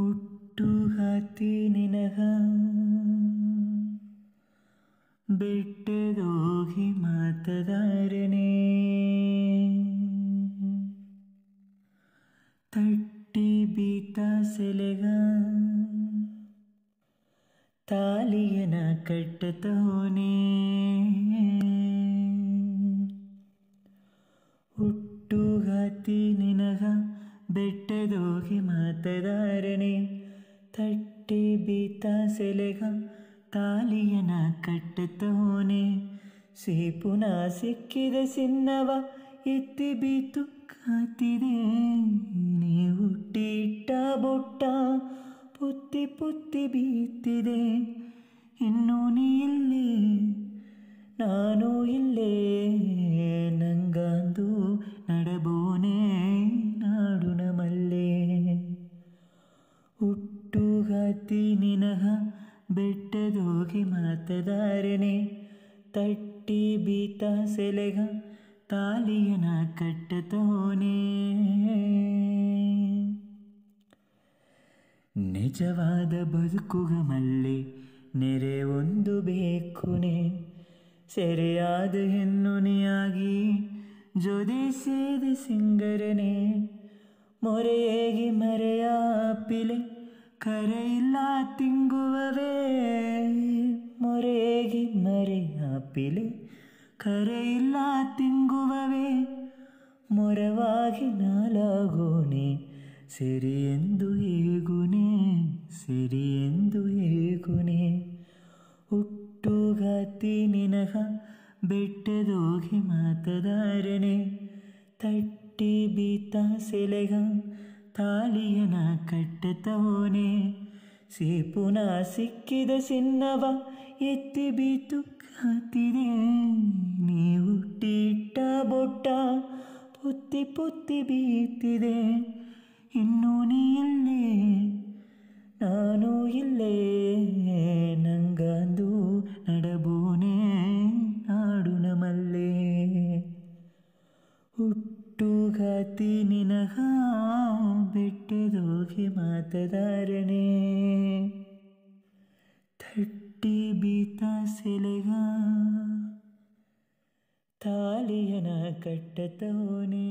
ಹುಟ್ಟು ಹತ್ತಿ ನಿನಗ ಬೆಟ್ಟದೋಗಿ ಮಾತದಾರನೇ ತಟ್ಟಿ ಬೀತ ಸೆಲೆಗ ತಾಲಿಯನ ಕಟ್ಟತೋನೆ ಹುಟ್ಟು ಹತ್ತಿ ನಿನಗ ಬೆಟ್ಟದೋಗಿ ಮಾತದಾರನೆ ತಟ್ಟಿ ಬೀತ ಸೆಲೆಗ ತಾಲಿಯನ ಕಟ್ಟತೋನೆ ಸೀಪುನ ಸಿಕ್ಕಿದ ಸಿನ್ನವ ಎತ್ತಿ ಬೀತು ಕಾತಿದೆ ನೀ ಹುಟ್ಟಿಟ್ಟ ಬೊಟ್ಟ ಪುತ್ತಿ ಪುತ್ತಿ ಬೀತಿದೆ ಇನ್ನೂ ನೀ ಇಲ್ಲೇ ನಾನು ಇಲ್ಲೇ ನಂಗಂದು ನಡಬೋನೆ ನಾಡುನ ಮಲ್ಲೆ ಹುಟ್ಟು ಹತ್ತಿ ನಿನಗ ಬೆಟ್ಟದೋಗಿ ಮಾತದಾರನೆ ತಟ್ಟಿ ಬೀತ ಸೆಲೆಗ ತಾಲಿಯನ ಕಟ್ಟತೋನೆ ನಿಜವಾದ ಬದುಕುಗ ಮಲ್ಲೆ ನೆರೆ ಒಂದು ಬೇಕುನೆ ಸೆರೆಯಾದ ಹೆಣ್ಣುನಿಯಾಗಿ ಜೊದೆ ಸೇದ ಸಿಂಗರನೆ ಮೊರೆಯಾಗಿ ಮರೆಯಾಪಿಲೆ ಕರೆಯಿಲ್ಲ ತಿಂಗುವವೇ ಮೊರೆಯಾಗಿ ಮರೆಯಾಪಿಲೆ ಕರೆಯಿಲ್ಲ ತಿಂಗುವವೇ ಮೊರವಾಗಿ ನಾಲಾಗೋನೆ ಸಿರಿ ಎಂದು ಹೇಗುನೆ ಸಿರಿ ಎಂದು ಹೇಗುನೆ ಹುಟ್ಟುಗಾತಿ ನಿನಗ ಬೆಟ್ಟದೋಗಿ ಮಾತದಾರನೆ ತಟ್ಟಿ ಬೀತ ಸೆಲೆಗ ತಾಲಿಯನ ಕಟ್ಟತೋನೆ ಸೀಪುನ ಸಿಕ್ಕಿದ ಸಿನ್ನವ ಎತ್ತಿ ಬೀತು ಕಾತಿದೆ ನೀ ಹುಟ್ಟಿಟ್ಟ ಬೊಟ್ಟ ಪುತ್ತಿ ಪುತ್ತಿ ಬೀತಿದೆ ಇನ್ನೂ ನೀ ಇಲ್ಲೇ ನಾನು ಇಲ್ಲೇ ನಂಗಂದು ನಡಬೋನೆ ನಾಡುನ ಮಲ್ಲೆ ಹುಟ್ಟುಗಾತಿ ನಿನಗ ಬೆಟ್ಟದೋಗಿ ಮಾತದಾರನೆ ತಟ್ಟಿ ಬೀತ ಸೆಲೆಗ ತಾಲಿಯನ ಕಟ್ಟತೋನೆ.